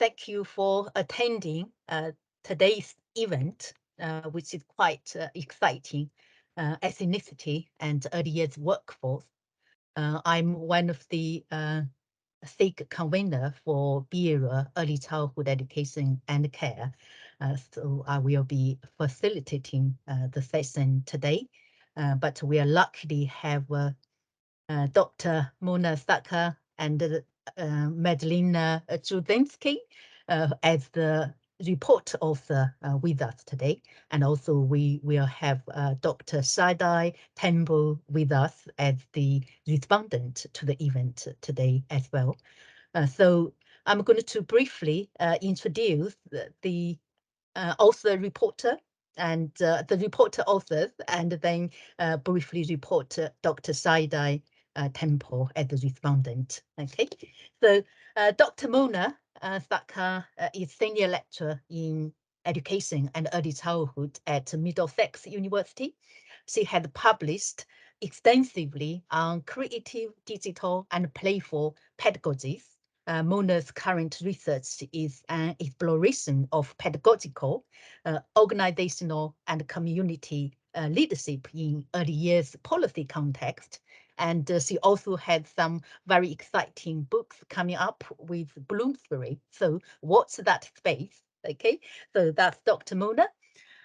thank you for attending today's event, which is quite exciting, ethnicity and early years workforce. I'm one of the SIG convener for BERA, Early Childhood Education and Care. So I will be facilitating the session today, but we are luckily have Dr. Mona Saka and Madalina Judinsky as the report author with us today. And also we will have Dr. Sadai Temple with us as the respondent to the event today as well. So I'm going to briefly introduce the author reporter and the reporter authors, and then briefly report Dr. Saidai Temple as the respondent. Okay, so Dr. Mona Saka is senior lecturer in education and early childhood at Middlesex University. She had published extensively on creative, digital, and playful pedagogies. Mona's current research is an exploration of pedagogical, organizational, and community leadership in early years policy context. And she also had some very exciting books coming up with Bloomsbury. So watch that space, okay? So that's Dr. Mona.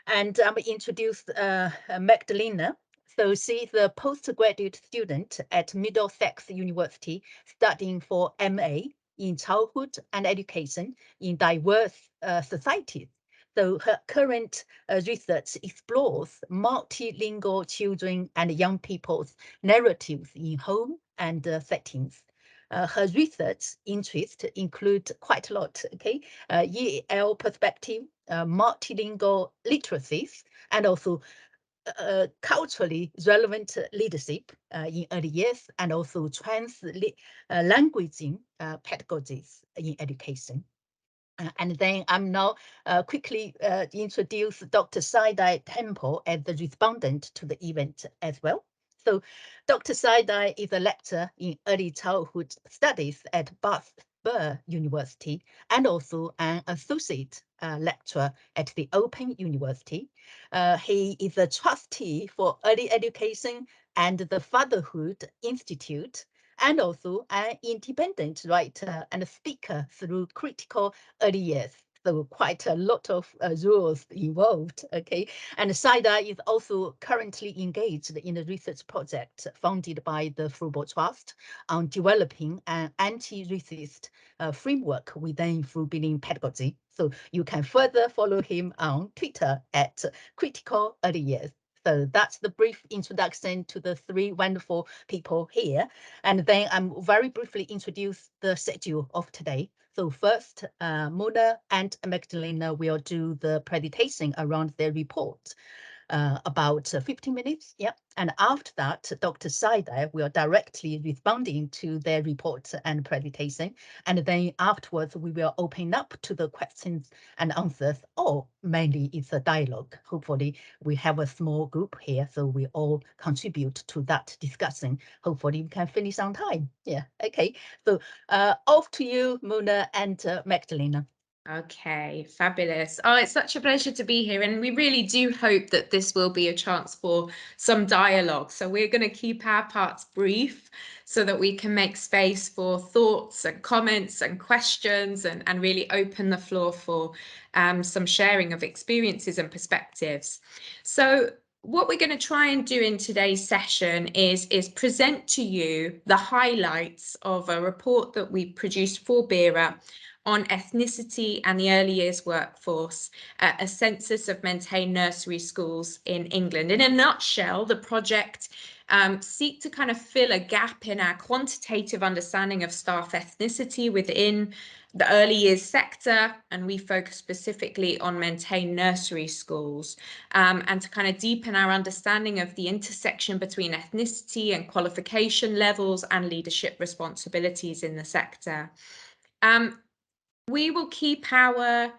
And I'm introduced Magdalena. So she's a postgraduate student at Middlesex University studying for MA in childhood and education in diverse societies. So her current research explores multilingual children and young people's narratives in home and settings. Her research interests include quite a lot, okay? EL perspective, multilingual literacies, and also culturally relevant leadership in early years, and also languaging pedagogies in education. And then I'm now quickly introduce Dr. Saidai Temple as the respondent to the event as well. So Dr. Saidai is a lecturer in early childhood studies at Bath University, and also an associate lecturer at the Open University. He is a trustee for early education and the Fatherhood Institute, and also an independent writer and speaker through critical early years. So quite a lot of rules involved, okay? And Saida is also currently engaged in a research project funded by the Froebel Trust on developing an anti-racist framework within Froebelian pedagogy. So you can further follow him on Twitter at Critical Early Years. So that's the brief introduction to the three wonderful people here. And then I'm very briefly introduce the schedule of today. So first, Mona and Magdalena will do the presentation around their report. About 15 minutes, yeah. And after that, Dr. Saidai will directly responding to their report and presentation. And then afterwards, we will open up to the questions and answers, or mainly it's a dialogue. Hopefully we have a small group here, so we all contribute to that discussion. Hopefully we can finish on time. Yeah, okay. So off to you, Mona and Magdalena. Okay, fabulous. Oh, it's such a pleasure to be here. And we really do hope that this will be a chance for some dialogue. So we're going to keep our parts brief so that we can make space for thoughts and comments and questions, and really open the floor for some sharing of experiences and perspectives. So what we're going to try and do in today's session is present to you the highlights of a report that we produced for BERA on ethnicity and the early years workforce, a census of maintained nursery schools in England. In a nutshell, the project seek to kind of fill a gap in our quantitative understanding of staff ethnicity within the early years sector, and we focus specifically on maintained nursery schools, and to kind of deepen our understanding of the intersection between ethnicity and qualification levels and leadership responsibilities in the sector. We will keep our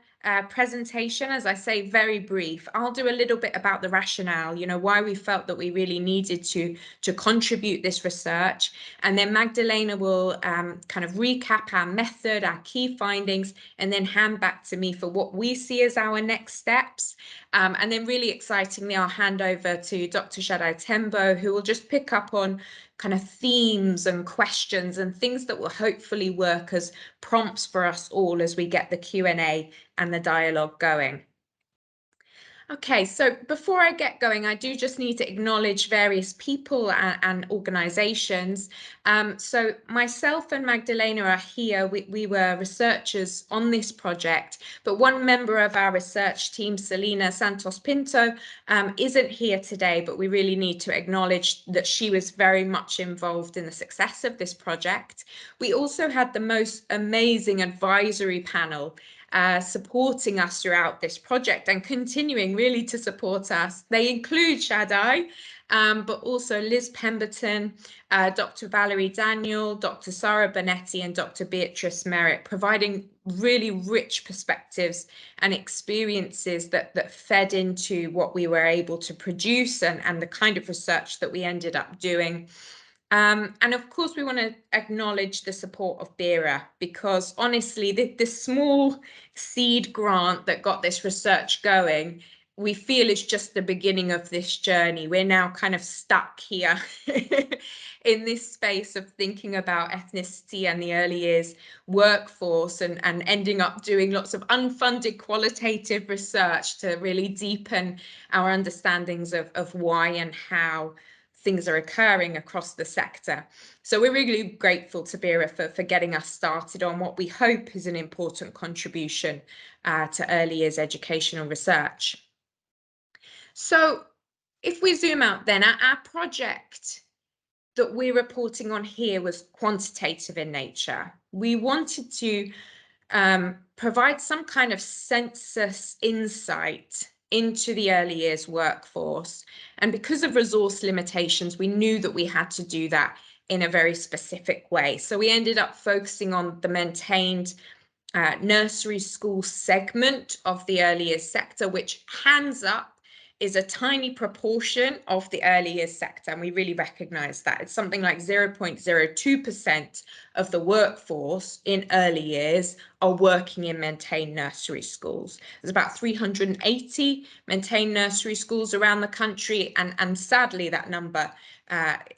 presentation, as I say, very brief. I'll do a little bit about the rationale, why we felt that we really needed to contribute this research. And then Magdalena will kind of recap our method, our key findings, and then hand back to me for what we see as our next steps. And then really excitingly, I'll hand over to Dr. Shaddai Tembo, who will just pick up on kind of themes and questions and things that will hopefully work as prompts for us all as we get the Q&A and the dialogue going. Okay, so before I get going, I do just need to acknowledge various people and organizations. So myself and Magdalena are here. We were researchers on this project, but one member of our research team, Selena Santos Pinto, isn't here today, but we really need to acknowledge that she was very much involved in the success of this project. We also had the most amazing advisory panel supporting us throughout this project and continuing really to support us. They include Shaddai, but also Liz Pemberton, Dr. Valerie Daniel, Dr. Sarah Bonetti, and Dr. Beatrice Merritt, providing really rich perspectives and experiences that fed into what we were able to produce and the kind of research that we ended up doing. And of course, we want to acknowledge the support of BERA, because honestly, this small seed grant that got this research going, we feel is just the beginning of this journey. We're now kind of stuck here in this space of thinking about ethnicity and the early years workforce and ending up doing lots of unfunded qualitative research to really deepen our understandings of why and how things are occurring across the sector. So we're really grateful to BERA for getting us started on what we hope is an important contribution to early years educational research. So if we zoom out then, our project that we're reporting on here was quantitative in nature. We wanted to provide some kind of census insight into the early years workforce. And because of resource limitations, we knew that we had to do that in a very specific way. So we ended up focusing on the maintained nursery school segment of the early years sector, which hands up is a tiny proportion of the early years sector, and we really recognize that. It's something like 0.02% of the workforce in early years are working in maintained nursery schools. There's about 380 maintained nursery schools around the country, and sadly that number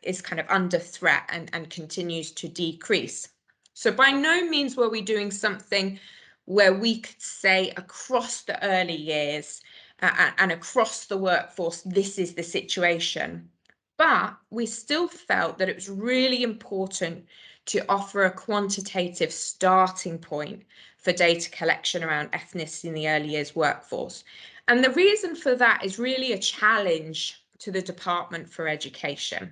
is kind of under threat and continues to decrease. So by no means were we doing something where we could say across the early years and across the workforce, this is the situation. But we still felt that it was really important to offer a quantitative starting point for data collection around ethnicity in the early years workforce. And the reason for that is really a challenge to the Department for Education,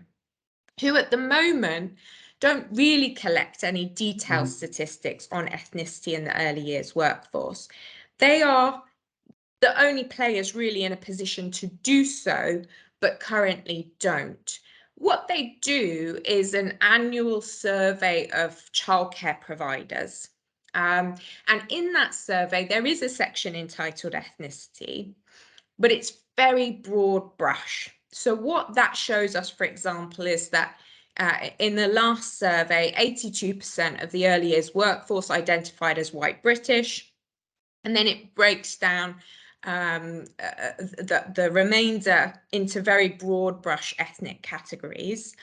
who at the moment don't really collect any detailed statistics on ethnicity in the early years workforce. They are the only players really in a position to do so, but currently don't. What they do is an annual survey of childcare providers. And in that survey, there is a section entitled ethnicity, but it's very broad brush. So what that shows us, for example, is that in the last survey, 82% of the early years workforce identified as white British, and then it breaks down the remainder into very broad brush ethnic categories.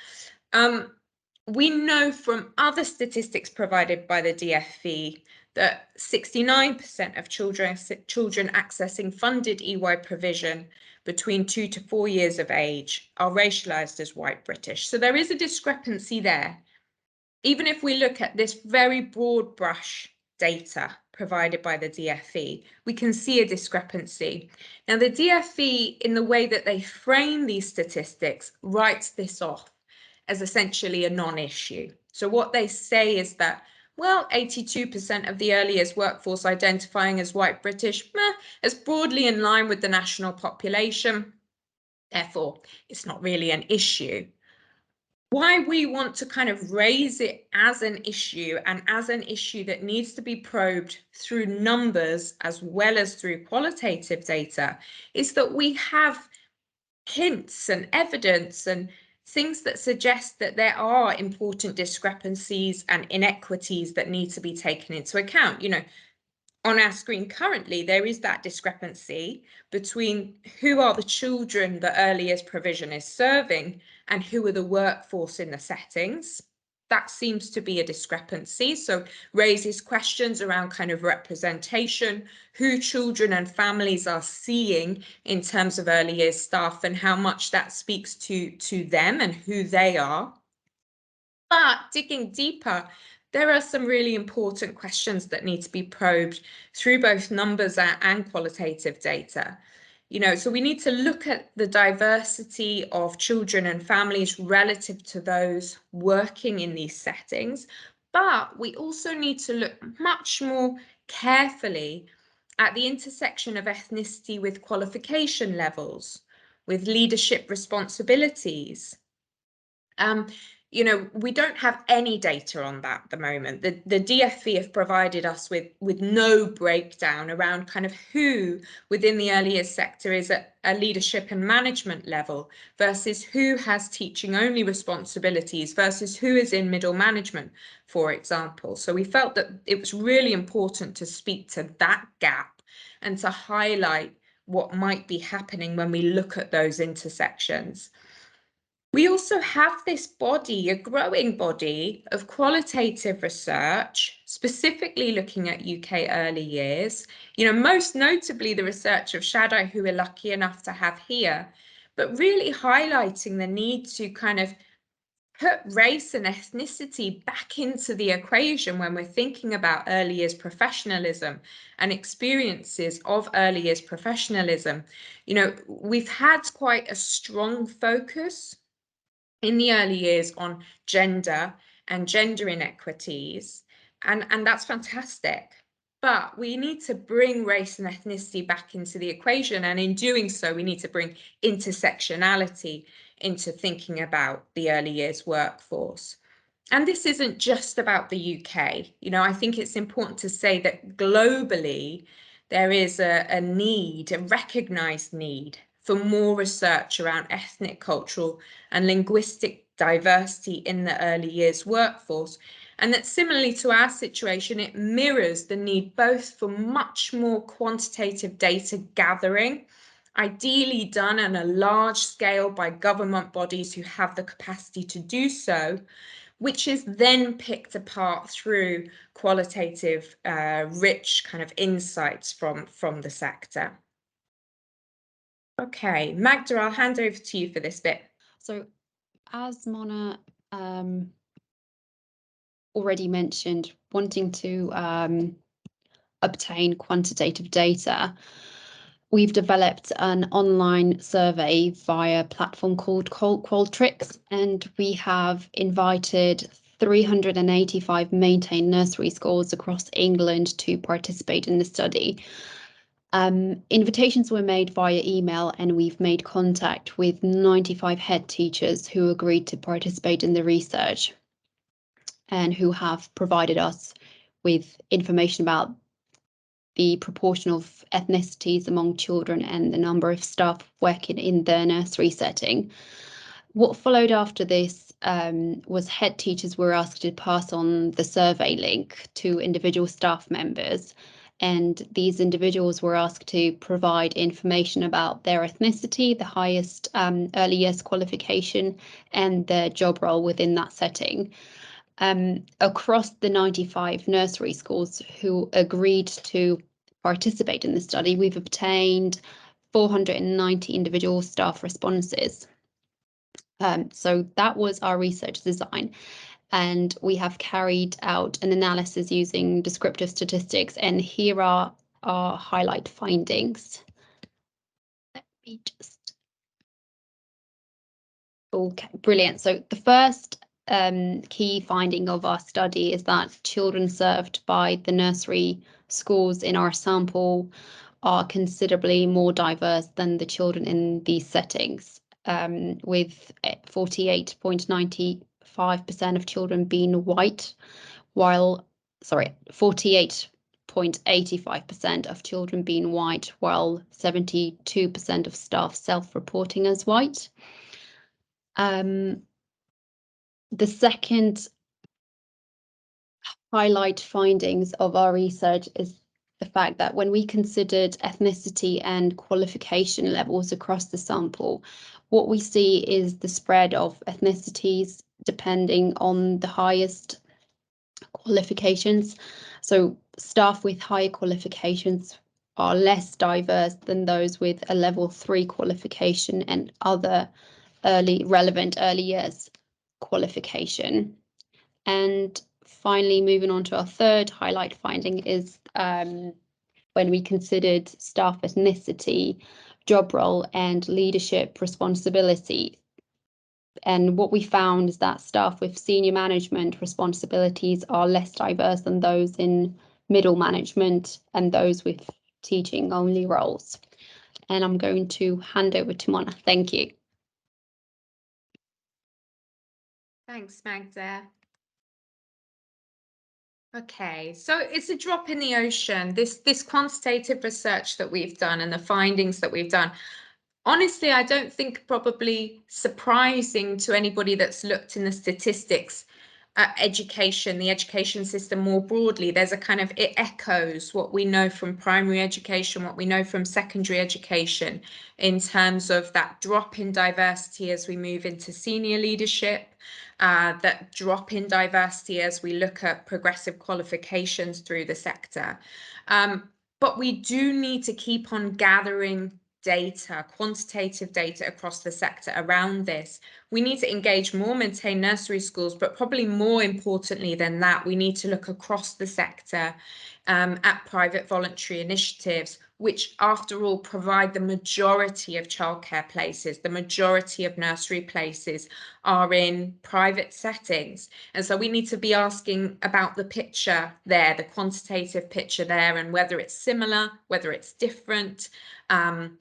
We know from other statistics provided by the DFE that 69% of children accessing funded EY provision between 2 to 4 years of age are racialized as white British. So there is a discrepancy there. Even if we look at this very broad brush data provided by the DFE, we can see a discrepancy. Now, the DFE, in the way that they frame these statistics, writes this off as essentially a non-issue. So what they say is that, well, 82% of the early years workforce identifying as white British is broadly in line with the national population. Therefore, it's not really an issue. why we want to kind of raise it as an issue, and as an issue that needs to be probed through numbers as well as through qualitative data, is that we have hints and evidence and things that suggest that there are important discrepancies and inequities that need to be taken into account. You know, on our screen currently, there is that discrepancy between who are the children that early years provision is serving and who are the workforce in the settings. That seems to be a discrepancy, so raises questions around kind of representation, who children and families are seeing in terms of early years staff and how much that speaks to them and who they are. But digging deeper, there are some really important questions that need to be probed through both numbers and qualitative data. You know, so we need to look at the diversity of children and families relative to those working in these settings, but we also need to look much more carefully at the intersection of ethnicity with qualification levels, with leadership responsibilities. You know, we don't have any data on that at the moment. The DFE have provided us with no breakdown around kind of who within the early years sector is at a leadership and management level versus who has teaching only responsibilities versus who is in middle management, for example. So we felt that it was really important to speak to that gap and to highlight what might be happening when we look at those intersections. We also have this body, a growing body of qualitative research, specifically looking at UK early years, you know, most notably the research of Shadow, who we're lucky enough to have here, but really highlighting the need to kind of put race and ethnicity back into the equation when we're thinking about early years professionalism and experiences of early years professionalism. You know, we've had quite a strong focus in the early years on gender and gender inequities, and that's fantastic. But we need to bring race and ethnicity back into the equation, and in doing so, we need to bring intersectionality into thinking about the early years workforce. And this isn't just about the UK. You know, I think it's important to say that globally, there is a need, a recognised need for more research around ethnic, cultural and linguistic diversity in the early years workforce. And that similarly to our situation, it mirrors the need both for much more quantitative data gathering, ideally done on a large scale by government bodies who have the capacity to do so, which is then picked apart through qualitative, rich kind of insights from the sector. Okay, Magda, I'll hand over to you for this bit. So as Mona already mentioned, wanting to obtain quantitative data, we've developed an online survey via a platform called Qualtrics, and we have invited 385 maintained nursery schools across England to participate in the study. Invitations were made via email, and we've made contact with 95 head teachers who agreed to participate in the research and who have provided us with information about the proportion of ethnicities among children and the number of staff working in the nursery setting. What followed after this was head teachers were asked to pass on the survey link to individual staff members, and these individuals were asked to provide information about their ethnicity, the highest early years qualification, and their job role within that setting. Across the 95 nursery schools who agreed to participate in the study, we've obtained 490 individual staff responses. So that was our research design, and we have carried out an analysis using descriptive statistics, and here are our highlight findings. Let me just... Okay, brilliant. So the first key finding of our study is that children served by the nursery schools in our sample are considerably more diverse than the children in these settings. with 48.95% of children being white, while 48.85% of children being white, while 72% of staff self-reporting as white. The second highlight findings of our research is the fact that when we considered ethnicity and qualification levels across the sample, what we see is the spread of ethnicities depending on the highest qualifications. So staff with higher qualifications are less diverse than those with a level 3 qualification and other relevant early years qualification. And finally, moving on to our third highlight finding is when we considered staff ethnicity, job role, and leadership responsibility. And what we found is that staff with senior management responsibilities are less diverse than those in middle management and those with teaching only roles. And I'm going to hand over to Mona. Thank you. Thanks, Magda. Okay, so it's a drop in the ocean, this quantitative research that we've done and the findings that we've done. Honestly, I don't think probably surprising to anybody that's looked in the statistics at education, the education system more broadly. There's a kind of, it echoes what we know from primary education, what we know from secondary education in terms of that drop in diversity as we move into senior leadership, that drop in diversity as we look at progressive qualifications through the sector. But we do need to keep on gathering data, quantitative data across the sector around this. We need to engage more, maintain nursery schools, but probably more importantly than that, we need to look across the sector at private voluntary initiatives, which after all provide the majority of childcare places. The majority of nursery places are in private settings. And so we need to be asking about the picture there, the quantitative picture there, and whether it's similar, whether it's different, and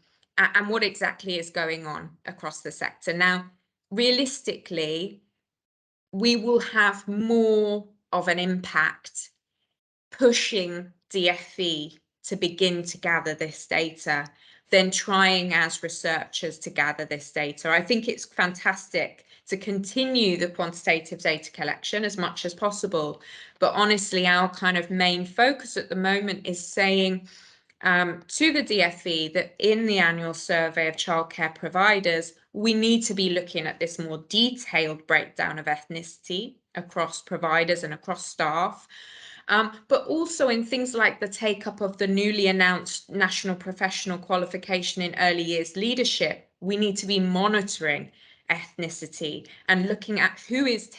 what exactly is going on across the sector. Now, realistically, we will have more of an impact pushing DFE to begin to gather this data than trying as researchers to gather this data. I think it's fantastic to continue the quantitative data collection as much as possible. But honestly, our kind of main focus at the moment is saying, to the DFE that in the annual survey of childcare providers, we need to be looking at this more detailed breakdown of ethnicity across providers and across staff, but also in things like the take-up of the newly announced National Professional Qualification in Early Years Leadership. We need to be monitoring ethnicity and looking at who is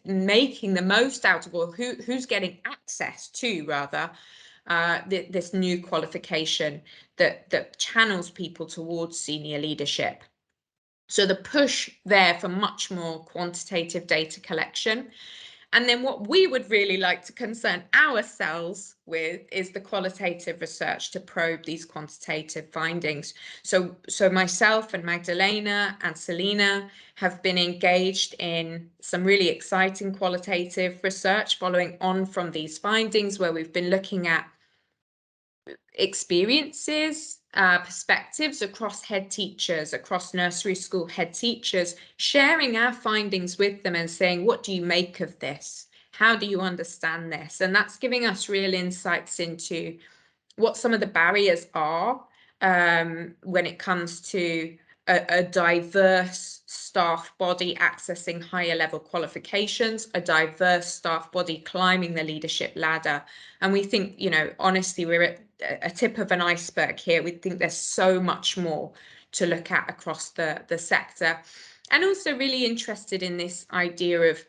making the most out of, or who's getting access to, rather, this new qualification that channels people towards senior leadership. So the push there for much more quantitative data collection. And then what we would really like to concern ourselves with is the qualitative research to probe these quantitative findings. So myself and Magdalena and Selena have been engaged in some really exciting qualitative research following on from these findings, where we've been looking at experiences, perspectives across head teachers, across nursery school head teachers, sharing our findings with them and saying, what do you make of this? How do you understand this? And that's giving us real insights into what some of the barriers are when it comes to a diverse staff body accessing higher level qualifications, a diverse staff body climbing the leadership ladder. And we think, you know, honestly, we're at a tip of an iceberg here. We think there's so much more to look at across the sector. And also really interested in this idea of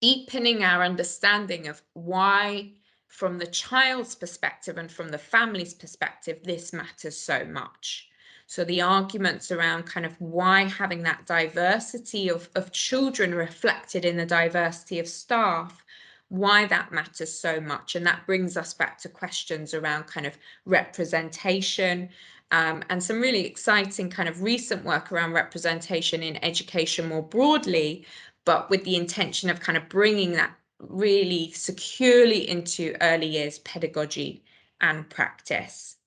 deepening our understanding of why, from the child's perspective and from the family's perspective, this matters so much. So the arguments around kind of why having that diversity of children reflected in the diversity of staff, why that matters so much. And that brings us back to questions around kind of representation, and some really exciting kind of recent work around representation in education more broadly, but with the intention of kind of bringing that really securely into early years pedagogy and practice.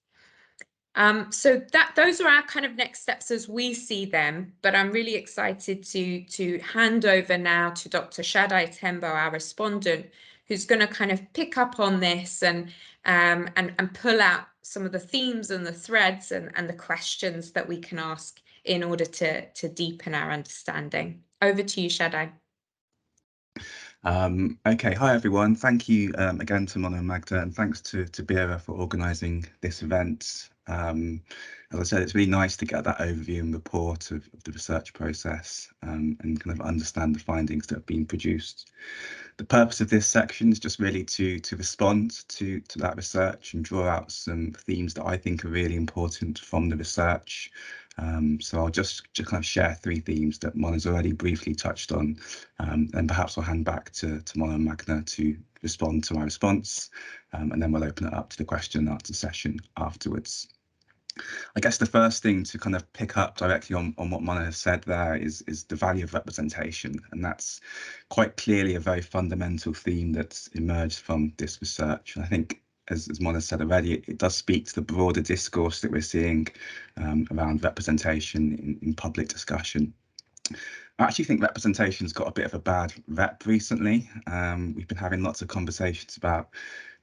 So those are our kind of next steps as we see them, but I'm really excited to hand over now to Dr. Shaddai Tembo, our respondent, who's going to kind of pick up on this and pull out some of the themes and the threads and the questions that we can ask in order to deepen our understanding. Over to you, Shaddai. Okay, hi everyone. Thank you again to Mona and Magda, and thanks to Bira for organising this event. As I said, it's really nice to get that overview and report of the research process and kind of understand the findings that have been produced. The purpose of this section is just really to respond to that research and draw out some themes that I think are really important from the research. So I'll just kind of share three themes that Mona's already briefly touched on, and perhaps I'll hand back to Mona and Magda to respond to my response, and then we'll open it up to the question and answer session afterwards. I guess the first thing to kind of pick up directly on what Mona has said there is the value of representation, and that's quite clearly a very fundamental theme that's emerged from this research. And I think, as Mona said already, it does speak to the broader discourse that we're seeing around representation in public discussion. I actually think representation's got a bit of a bad rep recently. We've been having lots of conversations about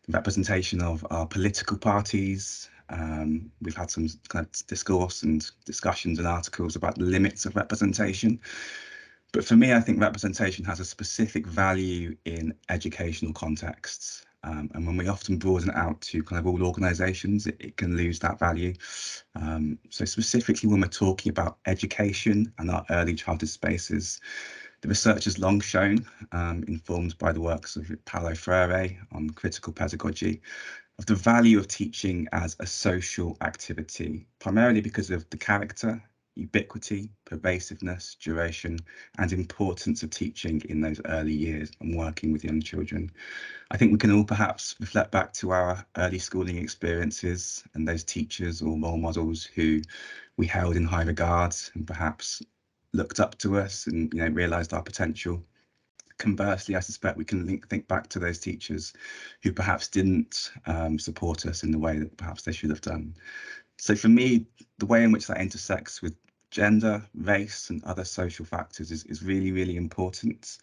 the representation of our political parties. We've had some kind of discourse and discussions and articles about the limits of representation. But for me, I think representation has a specific value in educational contexts. And when we often broaden it out to kind of all organisations, it can lose that value. So specifically when we're talking about education and our early childhood spaces, the research has long shown, informed by the works of Paulo Freire on critical pedagogy, of the value of teaching as a social activity, primarily because of the character, ubiquity, pervasiveness, duration, and importance of teaching in those early years and working with young children. I think we can all perhaps reflect back to our early schooling experiences and those teachers or role models who we held in high regard and perhaps looked up to us and realised our potential. Conversely, I suspect we can think back to those teachers who perhaps didn't support us in the way that perhaps they should have done. So for me, the way in which that intersects with gender, race, and other social factors is really, really important.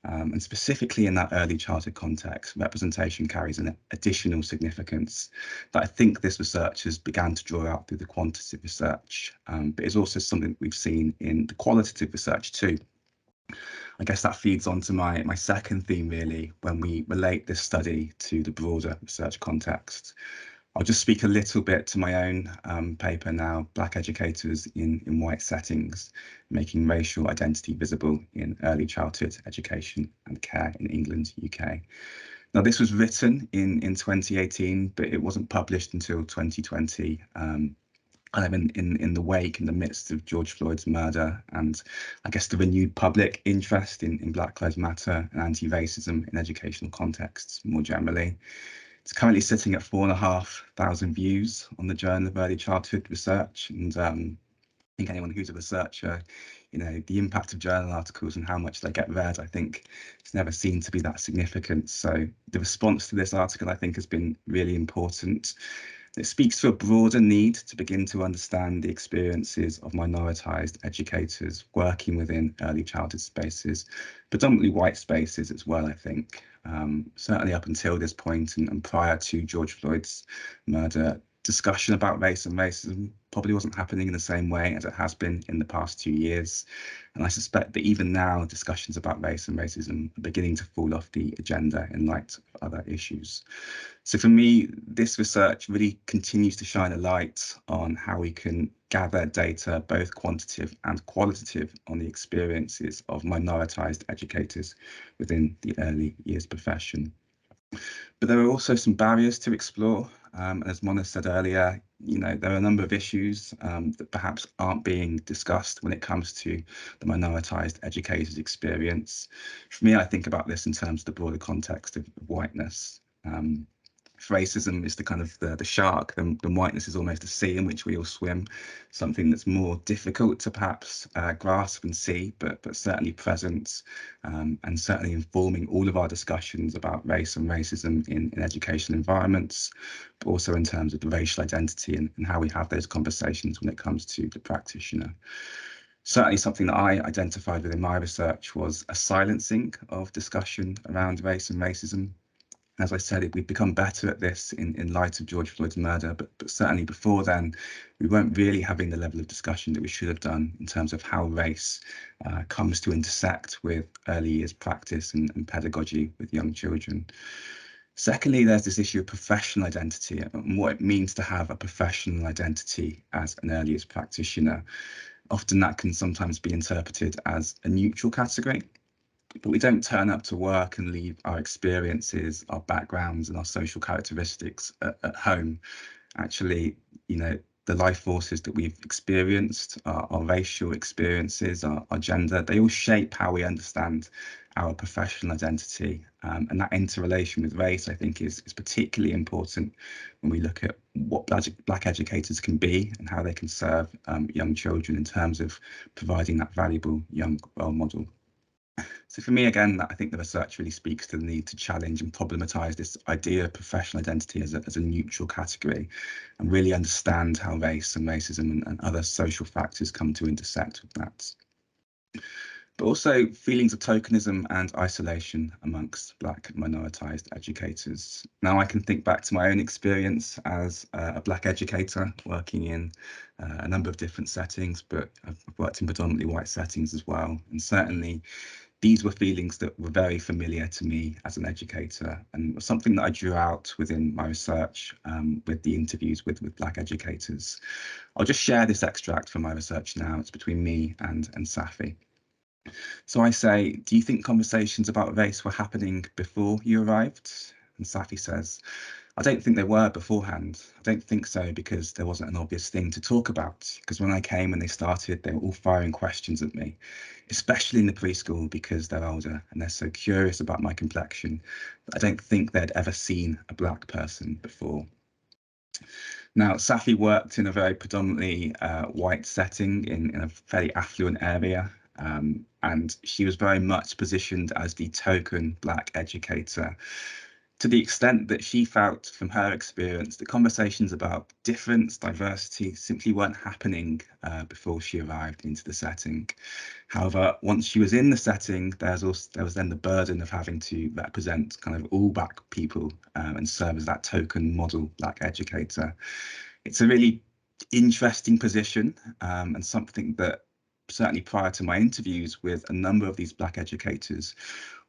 And specifically in that early childhood context, representation carries an additional significance that I think this research has begun to draw out through the quantitative research, but is also something we've seen in the qualitative research too. I guess that feeds on to my second theme, really, when we relate this study to the broader research context. I'll just speak a little bit to my own paper now, Black Educators in White Settings, Making Racial Identity Visible in Early Childhood Education and Care in England, UK. Now, this was written in 2018, but it wasn't published until 2020. Kind of in the wake, in the midst of George Floyd's murder, and I guess the renewed public interest in Black Lives Matter and anti-racism in educational contexts more generally. It's currently sitting at 4,500 views on the Journal of Early Childhood Research, and I think anyone who's a researcher, the impact of journal articles and how much they get read, I think it's never seen to be that significant. So the response to this article, I think, has been really important. It speaks to a broader need to begin to understand the experiences of minoritised educators working within early childhood spaces, predominantly white spaces as well, I think. Certainly up until this point and prior to George Floyd's murder, discussion about race and racism probably wasn't happening in the same way as it has been in the past 2 years. And I suspect that even now, discussions about race and racism are beginning to fall off the agenda in light of other issues. So for me, this research really continues to shine a light on how we can gather data, both quantitative and qualitative, on the experiences of minoritised educators within the early years profession. But there are also some barriers to explore. As Mona said earlier, there are a number of issues that perhaps aren't being discussed when it comes to the minoritised educators' experience. For me, I think about this in terms of the broader context of whiteness. if racism is the kind of the shark, then whiteness is almost a sea in which we all swim, something that's more difficult to perhaps grasp and see, but certainly present, and certainly informing all of our discussions about race and racism in educational environments, but also in terms of the racial identity and how we have those conversations when it comes to the practitioner. Certainly something that I identified within my research was a silencing of discussion around race and racism. As I said, we've become better at this in light of George Floyd's murder, but certainly before then, we weren't really having the level of discussion that we should have done in terms of how race comes to intersect with early years practice and pedagogy with young children. Secondly, there's this issue of professional identity and what it means to have a professional identity as an early years practitioner. Often that can sometimes be interpreted as a neutral category, but we don't turn up to work and leave our experiences, our backgrounds and our social characteristics at home. Actually, you know, the life forces that we've experienced, our racial experiences, our gender, they all shape how we understand our professional identity. And that interrelation with race, I think, is particularly important when we look at what Black educators can be and how they can serve young children in terms of providing that valuable young role model. So for me, again, I think the research really speaks to the need to challenge and problematize this idea of professional identity as a neutral category and really understand how race and racism and other social factors come to intersect with that. But also feelings of tokenism and isolation amongst Black minoritized educators. Now I can think back to my own experience as a Black educator working in a number of different settings, but I've worked in predominantly white settings as well. And certainly these were feelings that were very familiar to me as an educator and was something that I drew out within my research with the interviews with Black educators. I'll just share this extract from my research now. It's between me and Safi. So I say, do you think conversations about race were happening before you arrived? And Safi says, I don't think they were beforehand. I don't think so because there wasn't an obvious thing to talk about. Because when I came and they started, they were all firing questions at me, especially in the preschool because they're older and they're so curious about my complexion. I don't think they'd ever seen a Black person before. Now, Safi worked in a very predominantly white setting in a fairly affluent area. And she was very much positioned as the token Black educator, to the extent that she felt from her experience that conversations about difference, diversity simply weren't happening before she arrived into the setting. However, once she was in the setting, there was then the burden of having to represent kind of all Black people and serve as that token model Black educator. It's a really interesting position and something that certainly prior to my interviews with a number of these Black educators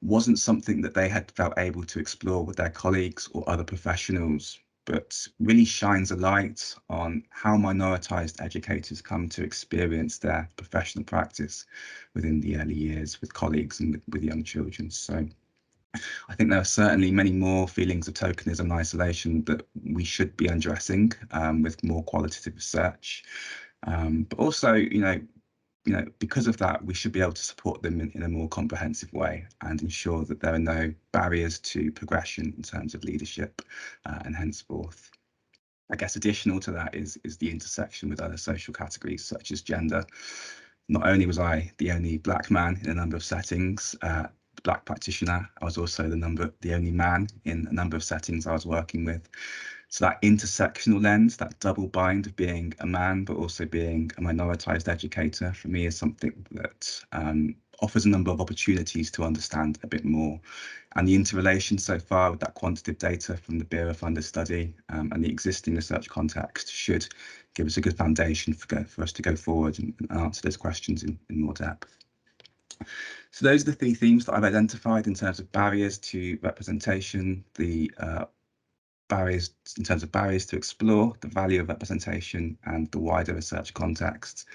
wasn't something that they had felt able to explore with their colleagues or other professionals, but really shines a light on how minoritized educators come to experience their professional practice within the early years with colleagues and with young children. So I think there are certainly many more feelings of tokenism and isolation that we should be addressing with more qualitative research. But also, because of that, we should be able to support them in a more comprehensive way and ensure that there are no barriers to progression in terms of leadership and henceforth. I guess additional to that is the intersection with other social categories such as gender. Not only was I the only Black man in a number of settings, Black practitioner, I was also the only man in a number of settings I was working with. So that intersectional lens, that double bind of being a man, but also being a minoritized educator, for me is something that offers a number of opportunities to understand a bit more. And the interrelation so far with that quantitative data from the Bureau funded study and the existing research context should give us a good foundation for us to go forward and answer those questions in more depth. So those are the three themes that I've identified in terms of barriers to representation, the barriers in terms of barriers to explore, the value of representation, and the wider research context.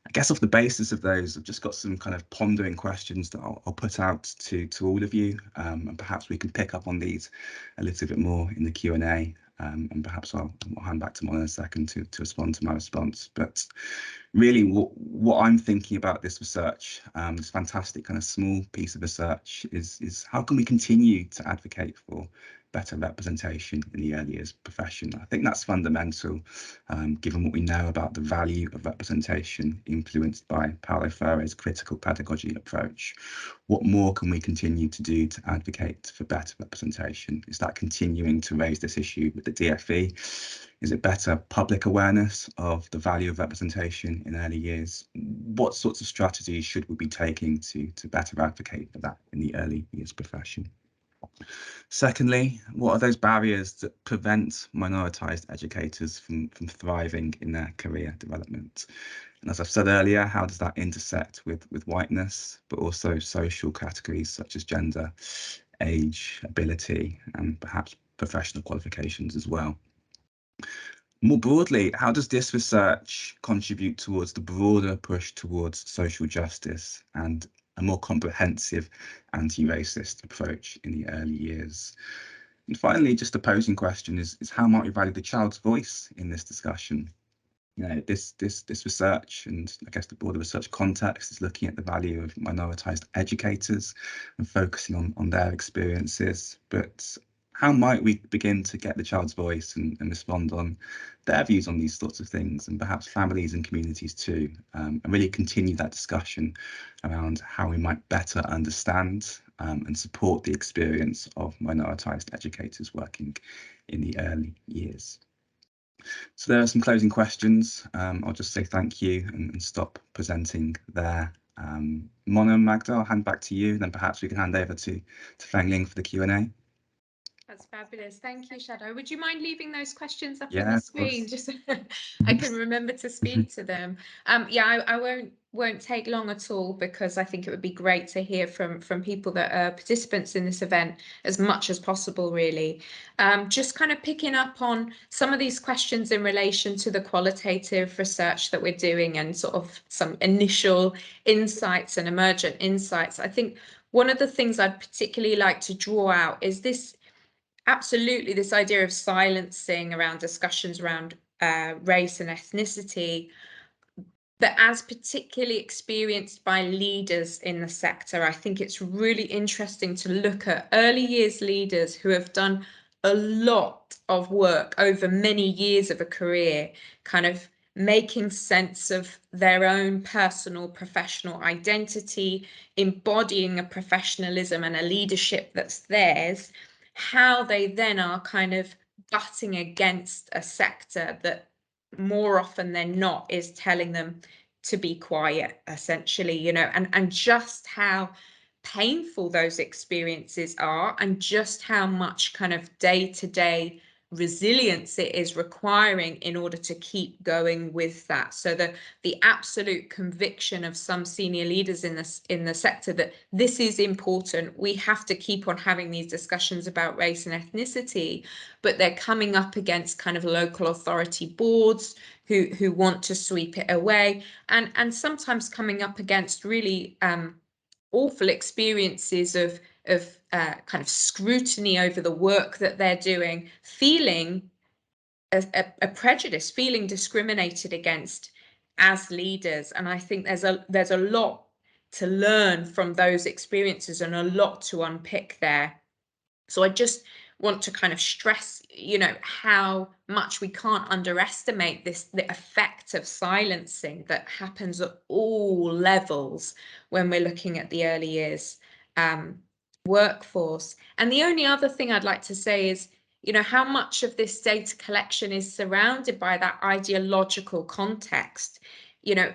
I guess off the basis of those, I've just got some kind of pondering questions that I'll put out to all of you, and perhaps we can pick up on these a little bit more in the Q&A, and perhaps I'll hand back to Mon in a second to respond to my response. But really, what I'm thinking about this research, this fantastic kind of small piece of research, is how can we continue to advocate for better representation in the early years profession. I think that's fundamental, given what we know about the value of representation influenced by Paulo Freire's critical pedagogy approach. What more can we continue to do to advocate for better representation? Is that continuing to raise this issue with the DFE? Is it better public awareness of the value of representation in early years? What sorts of strategies should we be taking to better advocate for that in the early years profession? Secondly, what are those barriers that prevent minoritized educators from thriving in their career development? And as I've said earlier, how does that intersect with whiteness, but also social categories such as gender, age, ability, and perhaps professional qualifications as well? More broadly, how does this research contribute towards the broader push towards social justice and a more comprehensive anti-racist approach in the early years? And finally, just the posing question is how might we value the child's voice in this discussion? You know, this research, and I guess the broader research context, is looking at the value of minoritized educators and focusing on their experiences. But how might we begin to get the child's voice and respond on their views on these sorts of things, and perhaps families and communities too, and really continue that discussion around how we might better understand and support the experience of minoritized educators working in the early years. So there are some closing questions. I'll just say thank you and stop presenting there. Mona and Magda, I'll hand back to you, then perhaps we can hand over to Feng Ling for the Q&A. That's fabulous. Thank you, Shadow. Would you mind leaving those questions up on Yeah, the of screen, course. just so I can remember to speak to them? Yeah, I won't take long at all, because I think it would be great to hear from people that are participants in this event as much as possible, really. Just kind of picking up on some of these questions in relation to the qualitative research that we're doing and sort of some initial insights and emergent insights. I think one of the things I'd particularly like to draw out is this idea of silencing around discussions around race and ethnicity, but as particularly experienced by leaders in the sector. I think it's really interesting to look at early years leaders who have done a lot of work over many years of a career, kind of making sense of their own personal professional identity, embodying a professionalism and a leadership that's theirs, how they then are kind of butting against a sector that more often than not is telling them to be quiet, essentially, you know, and just how painful those experiences are, and just how much kind of day-to-day resilience it is requiring in order to keep going with that. So the absolute conviction of some senior leaders in the sector that this is important, we have to keep on having these discussions about race and ethnicity, but they're coming up against kind of local authority boards who want to sweep it away, and sometimes coming up against really awful experiences of kind of scrutiny over the work that they're doing, feeling a prejudice, feeling discriminated against as leaders. And I think there's a lot to learn from those experiences and a lot to unpick there. So I just want to kind of stress, you know, how much we can't underestimate the effect of silencing that happens at all levels when we're looking at the early years workforce. And the only other thing I'd like to say is, you know, how much of this data collection is surrounded by that ideological context. You know,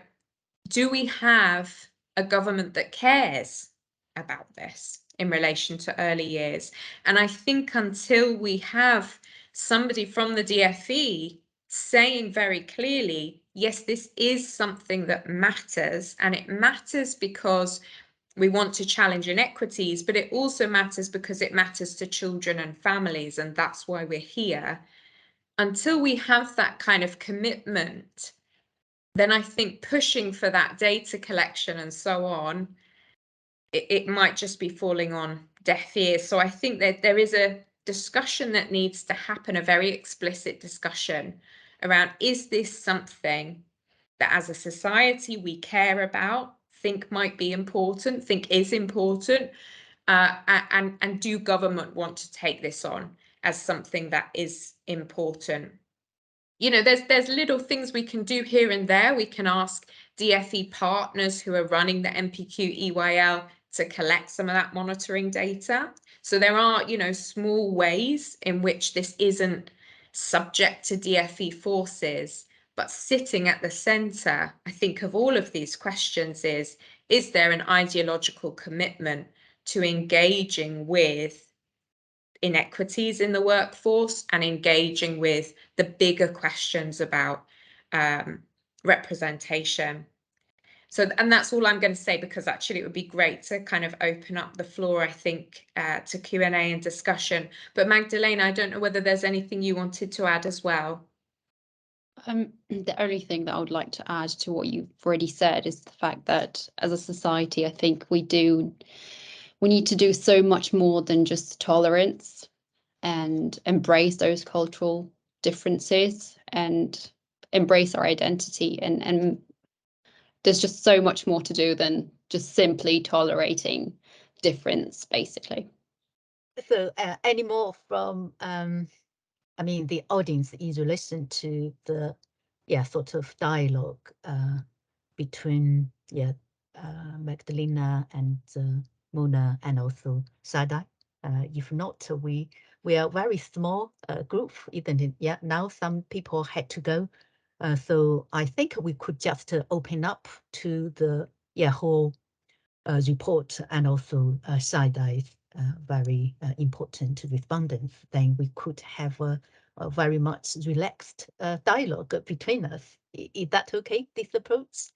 do we have a government that cares about this in relation to early years? And I think until we have somebody from the DFE saying very clearly, yes, this is something that matters, and it matters because we want to challenge inequities, but it also matters because it matters to children and families, and that's why we're here. Until we have that kind of commitment, then I think pushing for that data collection and so on, it might just be falling on deaf ears. So I think that there is a discussion that needs to happen, a very explicit discussion around, is this something that as a society we care about, think might be important, think is important, and do government want to take this on? as something that is important. You know, there's little things we can do here and there. We can ask DFE partners who are running the MPQ EYL to collect some of that monitoring data. So there are, you know, small ways in which this isn't subject to DFE forces, but sitting at the center, I think, of all of these questions is there an ideological commitment to engaging with inequities in the workforce and engaging with the bigger questions about representation. So, and that's all I'm going to say, because actually it would be great to kind of open up the floor, I think, to Q&A and discussion. But Magdalena, I don't know whether there's anything you wanted to add as well. The only thing that I would like to add to what you've already said is the fact that as a society, I think we need to do so much more than just tolerance and embrace those cultural differences and embrace our identity. And there's just so much more to do than just simply tolerating difference, basically. So any more from, I mean, the audience in relation to the, sort of dialogue between, Magdalena and Mona, and also Sadai. If not, we are a very small group, isn't it? Yeah, now some people had to go. So I think we could just open up to the whole report, and also Sadai's very important respondents. Then we could have a very much relaxed dialogue between us. Is that okay, this approach?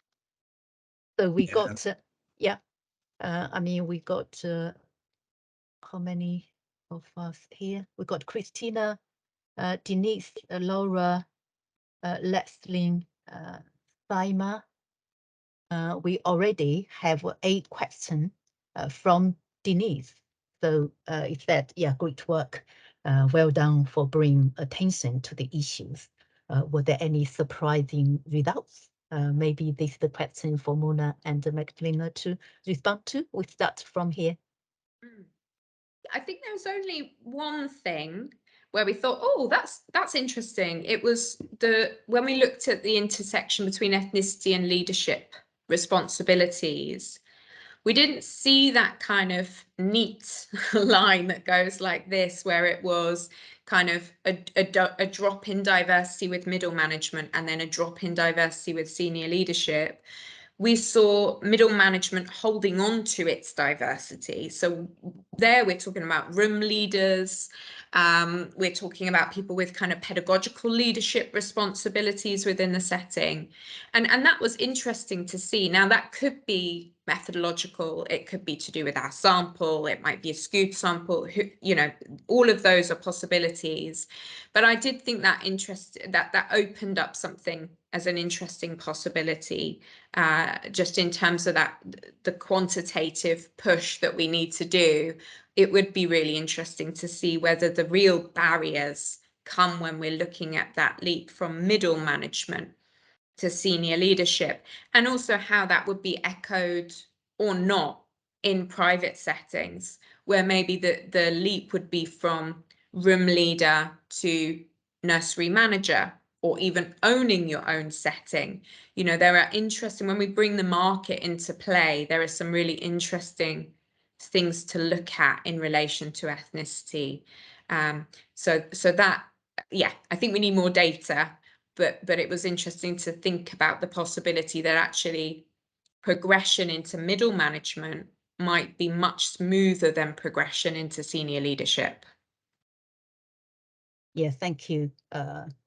So we got, I mean, we got, how many of us here? We got Christina, Denise, Laura, Leslie, Saima. We already have 8 questions from Denise. So it's that, great work. Well done for bringing attention to the issues. Were there any surprising results? Maybe this is the question for Mona and Magdalena to respond to. We start from here. I think there was only one thing where we thought, oh, that's interesting. It was when we looked at the intersection between ethnicity and leadership responsibilities, we didn't see that kind of neat line that goes like this, where it was kind of a drop in diversity with middle management and then a drop in diversity with senior leadership. We saw middle management holding on to its diversity. So there we're talking about room leaders. We're talking about people with kind of pedagogical leadership responsibilities within the setting. And that was interesting to see. Now, that could be methodological. It could be to do with our sample. It might be a skewed sample. You know, all of those are possibilities. But I did think that that opened up something as an interesting possibility, just in terms of the quantitative push that we need to do. It would be really interesting to see whether the real barriers come when we're looking at that leap from middle management to senior leadership, and also how that would be echoed or not in private settings, where maybe the leap would be from room leader to nursery manager, or even owning your own setting. You know, there are interesting, when we bring the market into play, there are some really interesting things to look at in relation to ethnicity. So that, I think we need more data, but it was interesting to think about the possibility that actually progression into middle management might be much smoother than progression into senior leadership. Yeah, thank you,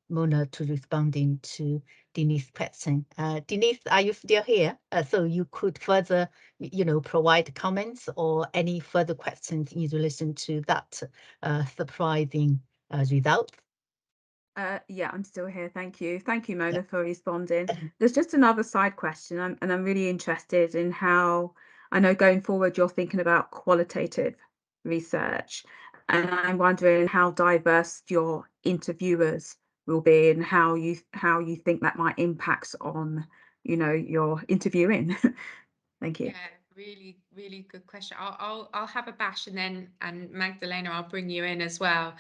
Mona, to responding to Denise's question. Denise, are you still here? So you could further, provide comments or any further questions in relation to that surprising result? Yeah, I'm still here. Thank you. Thank you, Mona, for responding. There's just another side question, and I'm really interested in how, I know going forward you're thinking about qualitative research, and I'm wondering how diverse your interviewers will be and how you think that might impact on, your interviewing. Thank you. Yeah, really, really good question. I'll have a bash, and Magdalena, I'll bring you in as well.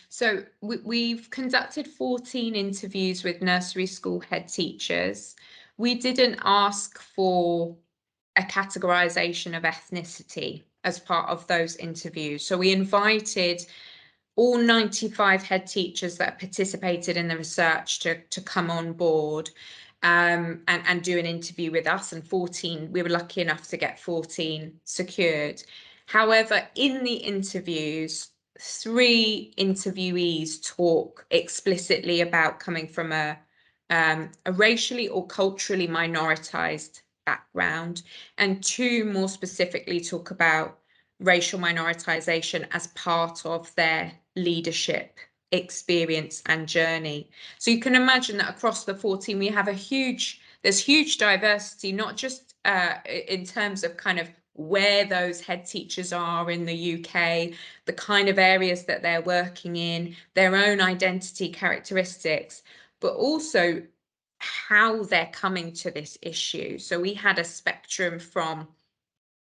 So we've conducted 14 interviews with nursery school head teachers. We didn't ask for a categorization of ethnicity as part of those interviews. So we invited all 95 head teachers that participated in the research to come on board and do an interview with us, and 14, we were lucky enough to get 14 secured. However, in the interviews, 3 interviewees talk explicitly about coming from a racially or culturally minoritized background, and 2 more specifically talk about racial minoritization as part of their leadership experience and journey. So you can imagine that across the 14 we have there's huge diversity, not just in terms of kind of where those head teachers are in the UK, the kind of areas that they're working in, their own identity characteristics, but also how they're coming to this issue. So we had a spectrum from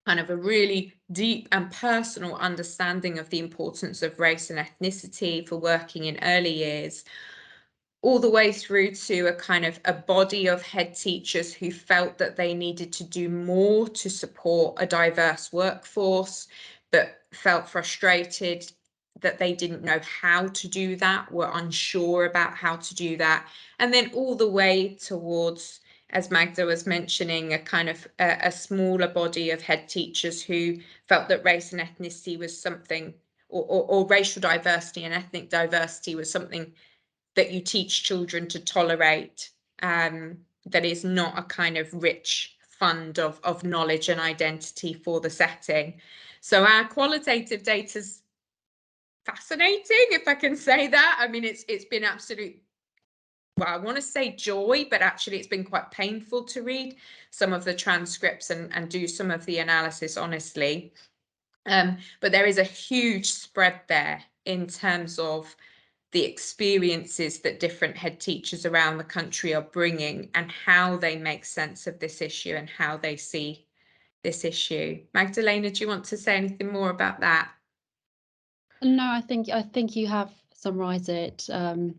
kind of a really deep and personal understanding of the importance of race and ethnicity for working in early years, all the way through to a kind of a body of head teachers who felt that they needed to do more to support a diverse workforce, but felt frustrated that they didn't know how to do that, were unsure about how to do that. And then all the way towards, as Magda was mentioning, a kind of a smaller body of head teachers who felt that race and ethnicity was something, or racial diversity and ethnic diversity was something that you teach children to tolerate, that is not a kind of rich fund of knowledge and identity for the setting. So our qualitative data's fascinating, if I can say that. I mean, it's been absolute, well, I want to say joy, but actually it's been quite painful to read some of the transcripts and do some of the analysis, honestly. But there is a huge spread there in terms of the experiences that different head teachers around the country are bringing and how they make sense of this issue and how they see this issue. Magdalena, do you want to say anything more about that? No, I think you have summarised it very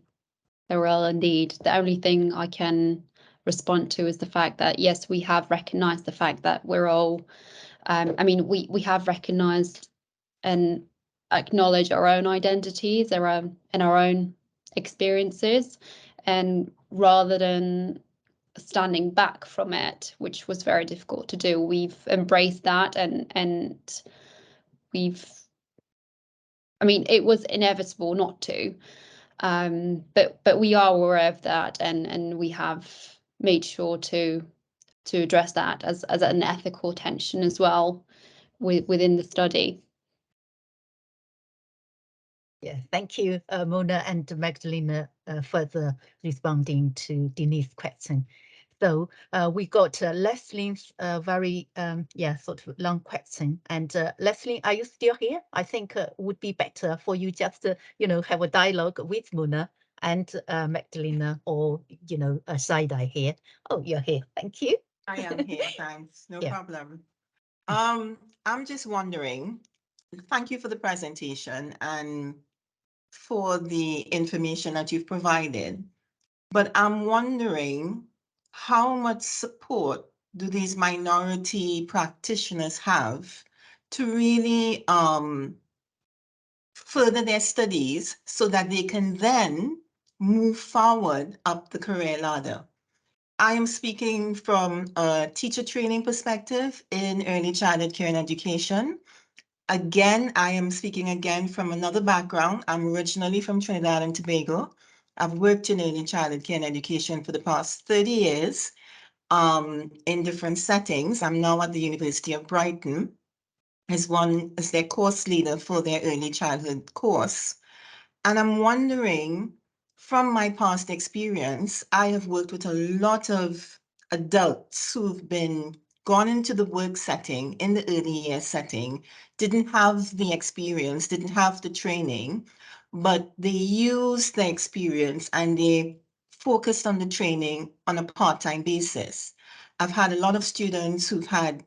well indeed. The only thing I can respond to is the fact that yes, we have recognised the fact that we're all. I mean, we have recognised and acknowledge our own identities, and our own experiences, and rather than standing back from it, which was very difficult to do, we've embraced that and we've. I mean, it was inevitable not to, but we are aware of that, and we have made sure to address that as an ethical tension as well within the study. Yeah, thank you, Mona and Magdalena, further responding to Denise's question. So we got Leslie's very sort of long question. And Leslie, are you still here? I think would be better for you just have a dialogue with Mona and Magdalena, or a side eye here. Oh, you're here. Thank you. I am here. Thanks. No problem. I'm just wondering. Thank you for the presentation and for the information that you've provided. But I'm wondering, how much support do these minority practitioners have to really further their studies so that they can then move forward up the career ladder? I am speaking from a teacher training perspective in early childhood care and education. Again, I am speaking again from another background. I'm originally from Trinidad and Tobago. I've worked in early childhood care and education for the past 30 years in different settings. I'm now at the University of Brighton as their course leader for their early childhood course. And I'm wondering, from my past experience, I have worked with a lot of adults who've gone into the work setting, in the early years setting, didn't have the experience, didn't have the training, but they used the experience and they focused on the training on a part-time basis. I've had a lot of students who've had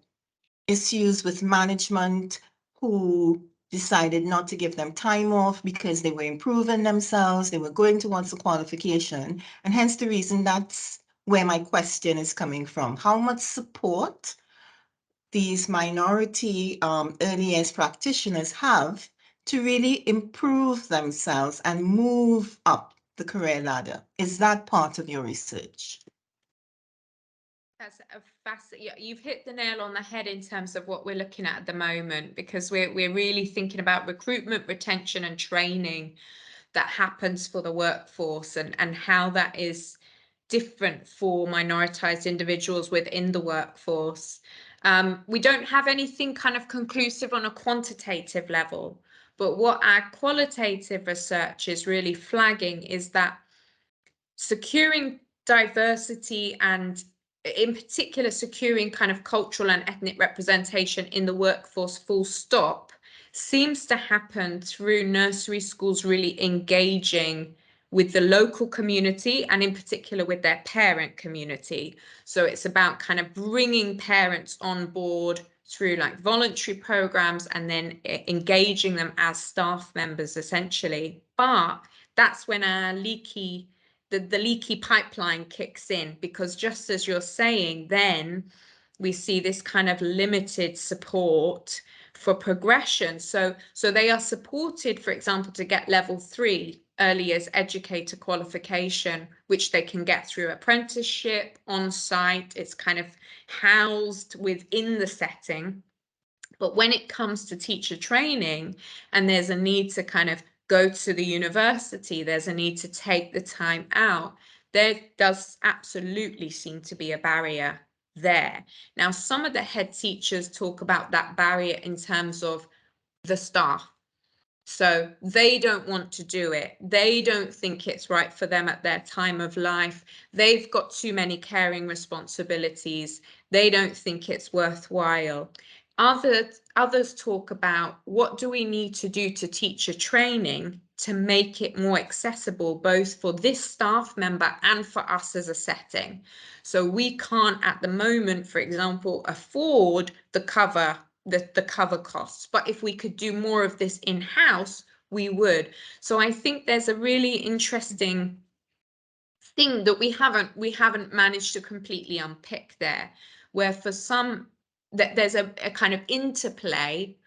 issues with management, who decided not to give them time off because they were improving themselves, they were going towards a qualification, and hence the reason that's where my question is coming from. How much support these minority early years practitioners have to really improve themselves and move up the career ladder? Is that part of your research? That's a you've hit the nail on the head in terms of what we're looking at the moment, because we're really thinking about recruitment, retention, and training that happens for the workforce, and how that is different for minoritized individuals within the workforce. We don't have anything kind of conclusive on a quantitative level, but what our qualitative research is really flagging is that securing diversity, and in particular securing kind of cultural and ethnic representation in the workforce full stop, seems to happen through nursery schools really engaging with the local community, and in particular with their parent community. So it's about kind of bringing parents on board through like voluntary programs, and then engaging them as staff members essentially. But that's when our the leaky pipeline kicks in, because just as you're saying, then we see this kind of limited support for progression. So they are supported, for example, to get level 3 early years educator qualification, which they can get through apprenticeship on site. It's kind of housed within the setting. But when it comes to teacher training, and there's a need to kind of go to the university, there's a need to take the time out, there does absolutely seem to be a barrier there. Now, some of the head teachers talk about that barrier in terms of the staff. So they don't want to do it. They don't think it's right for them at their time of life. They've got too many caring responsibilities. They don't think it's worthwhile. Others talk about, what do we need to do to teacher training to make it more accessible, both for this staff member and for us as a setting? So we can't at the moment, for example, afford the cover costs, but if we could do more of this in-house, we would. So I think there's a really interesting thing that we haven't managed to completely unpick there, where for some there's a kind of interplay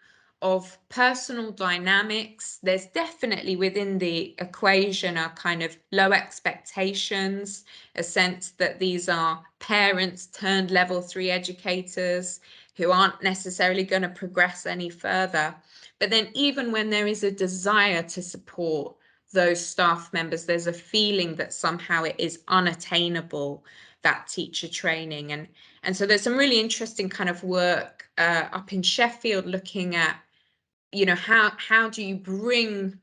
of personal dynamics. There's definitely within the equation a kind of low expectations, a sense that these are parents turned level 3 educators who aren't necessarily going to progress any further. But then even when there is a desire to support those staff members, there's a feeling that somehow it is unattainable, that teacher training. And so there's some really interesting kind of work up in Sheffield looking at, you know, how do you bring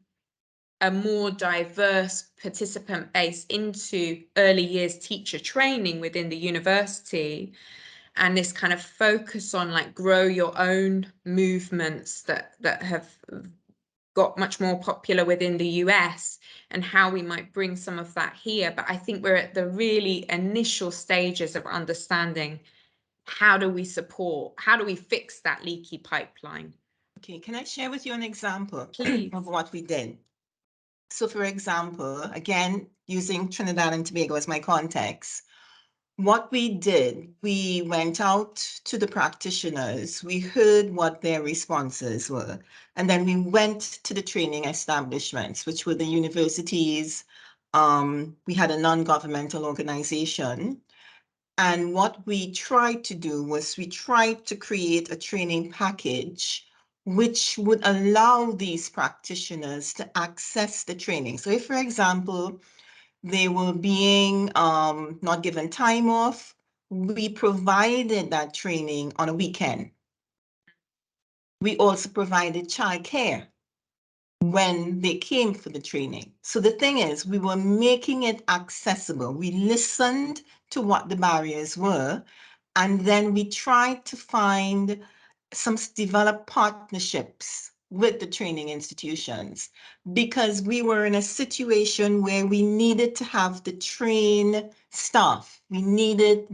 a more diverse participant base into early years teacher training within the university, and this kind of focus on like grow your own movements that have got much more popular within the US, and how we might bring some of that here. But I think we're at the really initial stages of understanding, how do we fix that leaky pipeline? Okay, can I share with you an example Please. of what we did? So for example, again, using Trinidad and Tobago as my context, what we did, we went out to the practitioners, we heard what their responses were, and then we went to the training establishments, which were the universities. We had a non-governmental organization. And what we tried to do was we tried to create a training package which would allow these practitioners to access the training. So if, for example, they were being not given time off, we provided that training on a weekend. We also provided childcare when they came for the training. So the thing is, we were making it accessible. We listened to what the barriers were, and then we tried to develop partnerships with the training institutions, because we were in a situation where we needed to have the trained staff. We needed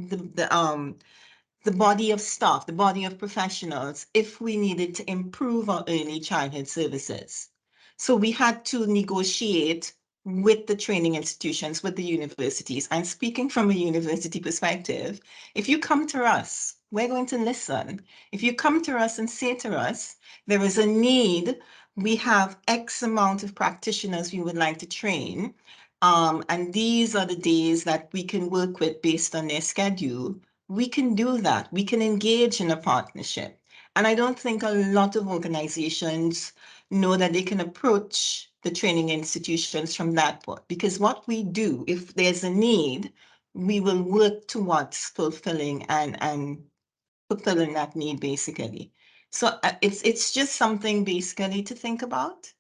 the body of staff, the body of professionals, if we needed to improve our early childhood services. So we had to negotiate with the training institutions, with the universities. And speaking from a university perspective, if you come to us, we're going to listen. If you come to us and say to us, there is a need, we have X amount of practitioners we would like to train, and these are the days that we can work with based on their schedule, we can do that. We can engage in a partnership. And I don't think a lot of organizations know that they can approach the training institutions from that point, because what we do, if there's a need, we will work towards fulfilling and fulfilling that need, basically. So it's just something basically to think about.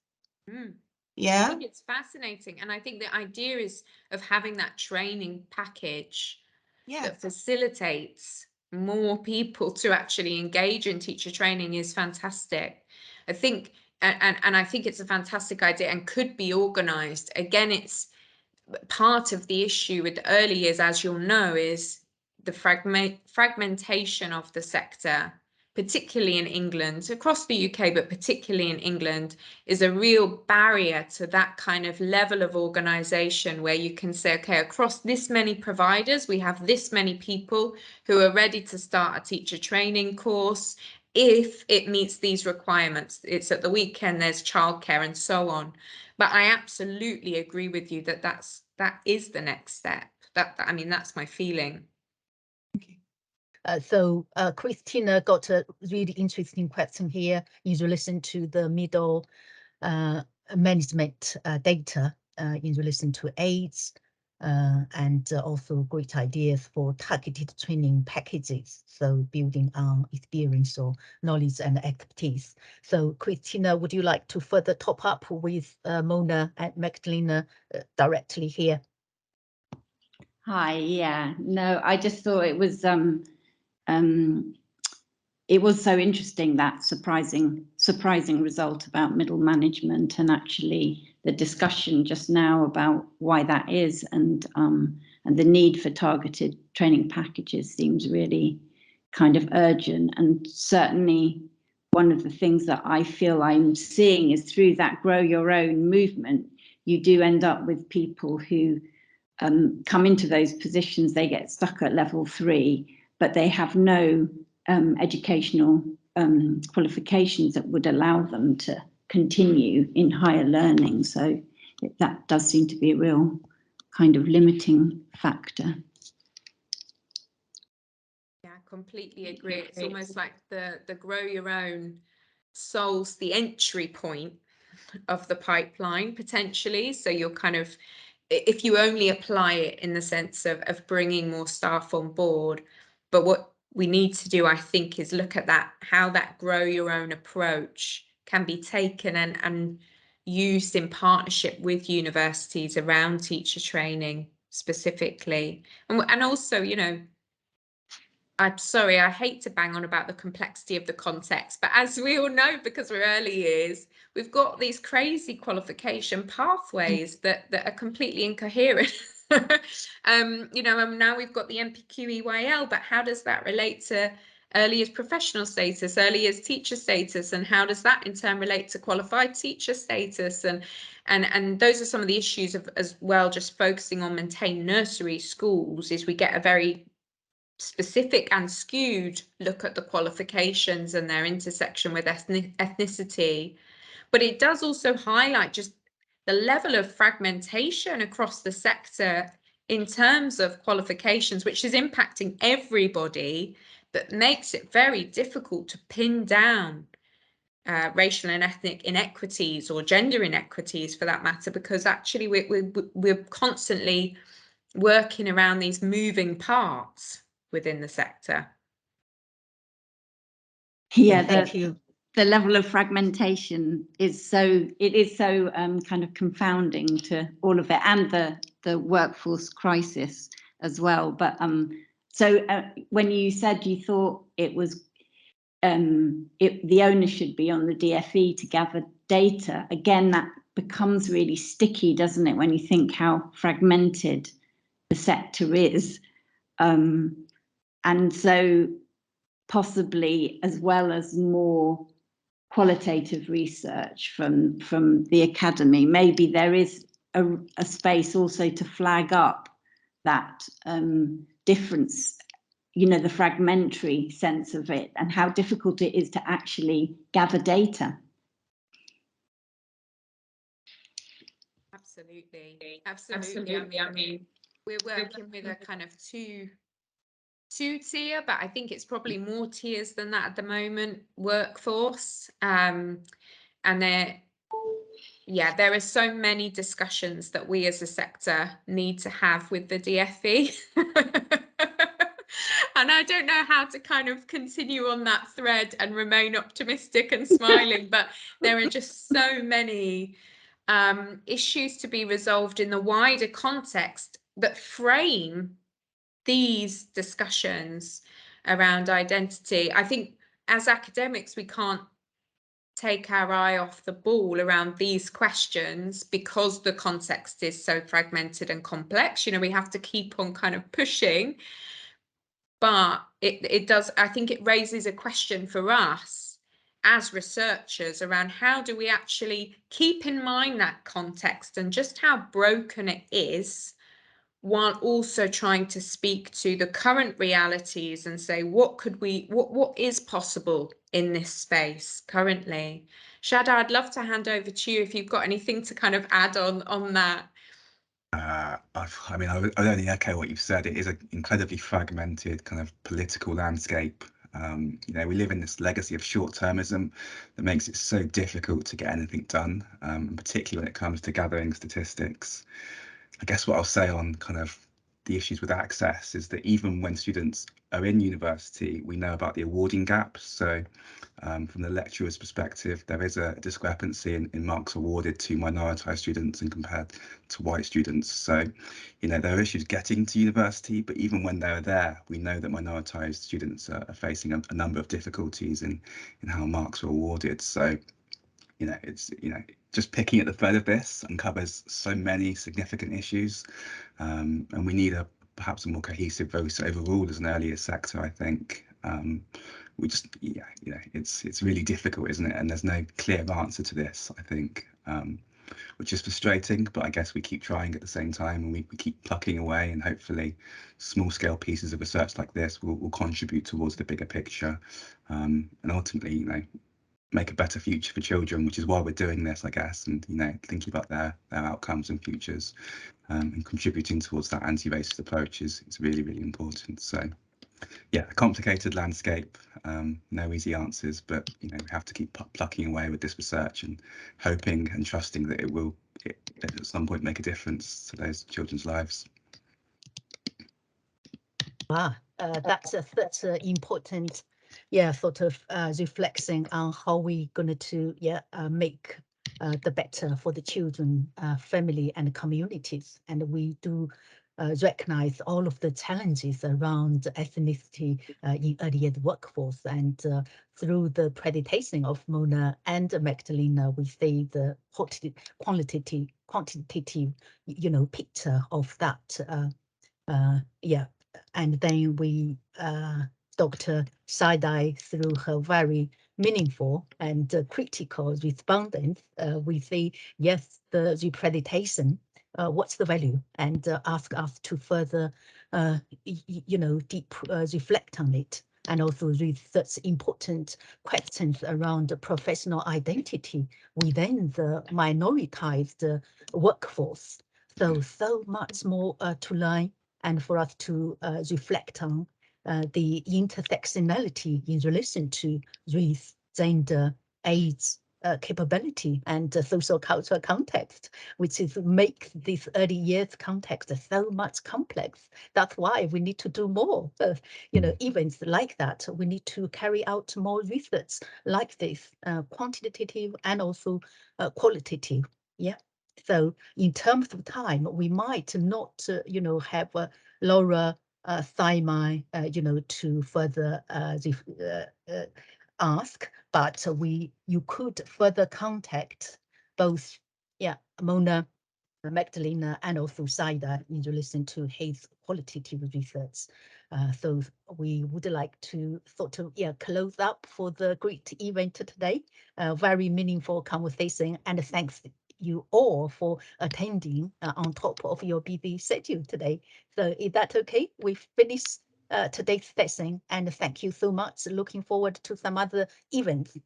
Mm. I Yeah. think it's fascinating. And I think the idea is of having that training package Yeah. that facilitates more people to actually engage in teacher training is fantastic. I think, and I think it's a fantastic idea and could be organized. Again, it's part of the issue with the early years, as you'll know, is the fragmentation of the sector, particularly in England, across the UK, but particularly in England, is a real barrier to that kind of level of organisation where you can say, okay, across this many providers, we have this many people who are ready to start a teacher training course if it meets these requirements. It's at the weekend, there's childcare and so on. But I absolutely agree with you that that is the next step. I mean, that's my feeling. So Christina got a really interesting question here in relation to the middle management data in relation to AIDS, and also great ideas for targeted training packages. So building on experience or knowledge and expertise. So Christina, would you like to further top up with Mona and Magdalena directly here? Hi, yeah, no, I just thought it was so interesting, that surprising result about middle management, and actually the discussion just now about why that is, and the need for targeted training packages seems really kind of urgent. And certainly one of the things that I feel I'm seeing is through that grow your own movement, you do end up with people who come into those positions, they get stuck at level 3, but they have no educational qualifications that would allow them to continue in higher learning. So that does seem to be a real kind of limiting factor. Yeah, I completely agree. It's almost like the grow your own solves the entry point of the pipeline potentially. So you're kind of, if you only apply it in the sense of bringing more staff on board, but what we need to do, I think, is look at that, how that grow your own approach can be taken and used in partnership with universities around teacher training specifically. And also, you know, I'm sorry, I hate to bang on about the complexity of the context, but as we all know, because we're early years, we've got these crazy qualification pathways that are completely incoherent. You know, and now we've got the NPQEYL, but how does that relate to early years professional status, early years teacher status, and how does that in turn relate to qualified teacher status? And those are some of the issues of, as well, just focusing on maintained nursery schools, is we get a very specific and skewed look at the qualifications and their intersection with ethnicity. But it does also highlight just the level of fragmentation across the sector in terms of qualifications, which is impacting everybody, but makes it very difficult to pin down racial and ethnic inequities or gender inequities for that matter, because actually we're constantly working around these moving parts within the sector. Yeah, thank you. The level of fragmentation is so kind of confounding to all of it, and the workforce crisis as well. But so when you said you thought it was the onus should be on the DFE to gather data, again, that becomes really sticky, doesn't it, when you think how fragmented the sector is. And so possibly as well as more qualitative research from the academy. Maybe there is a space also to flag up that difference, you know, the fragmentary sense of it and how difficult it is to actually gather data. Absolutely. I mean, we're working with a kind of two tier, but I think it's probably more tiers than that at the moment, workforce. And there are so many discussions that we as a sector need to have with the DFE. And I don't know how to kind of continue on that thread and remain optimistic and smiling, but there are just so many issues to be resolved in the wider context that frame these discussions around identity. I think as academics, we can't take our eye off the ball around these questions because the context is so fragmented and complex. You know, we have to keep on kind of pushing, but it does, I think it raises a question for us as researchers around how do we actually keep in mind that context and just how broken it is, while also trying to speak to the current realities and say what is possible in this space currently. Shada, I'd love to hand over to you if you've got anything to kind of add on that. I mean, I would only echo what you've said. It is an incredibly fragmented kind of political landscape. You know, we live in this legacy of short-termism that makes it so difficult to get anything done, particularly when it comes to gathering statistics. I guess what I'll say on kind of the issues with access is that even when students are in university, we know about the awarding gap. So from the lecturer's perspective, there is a discrepancy in marks awarded to minoritized students and compared to white students. So, you know, there are issues getting to university, but even when they're there, we know that minoritized students are facing a number of difficulties in how marks are awarded. So, you know, it's, you know, just picking at the thread of this uncovers so many significant issues, and we need perhaps a more cohesive voice overall as an early years sector, I think. We just, yeah, you know, it's really difficult, isn't it? And there's no clear answer to this, I think, which is frustrating, but I guess we keep trying at the same time, and we keep plucking away, and hopefully small scale pieces of research like this will contribute towards the bigger picture, and ultimately, you know, make a better future for children, which is why we're doing this, I guess, and, you know, thinking about their outcomes and futures, and contributing towards that anti-racist approach is really, really important. So yeah, a complicated landscape, no easy answers, but, you know, we have to keep plucking away with this research and hoping and trusting that it will at some point make a difference to those children's lives. Wow, that's important, sort of reflecting on how we're going to make the better for the children, family and communities. And we do recognize all of the challenges around ethnicity in early years workforce. And through the presentation of Mona and Magdalena, we see the quantitative, you know, picture of that. And then we, Dr. Saidai, through her very meaningful and critical respondents, we say, yes, the representation, what's the value? And ask us to further, you know, deep reflect on it. And also research important questions around professional identity within the minoritized workforce. So much more to learn, and for us to reflect on the intersectionality in relation to race, gender, age, capability, and social cultural context, which is makes this early years context so much complex. That's why we need to do more, you know, events like that. We need to carry out more research like this, quantitative and also qualitative. Yeah. So in terms of time, we might not, you know, have Laura Simon, you know, to further ask, but you could further contact both, Mona, Magdalena, and also Saida in relation to his qualitative research. So we would like to sort of close up for the great event today. Very meaningful conversation, and thanks you all for attending on top of your busy schedule today. So is that okay? We finish today's session, and thank you so much. Looking forward to some other events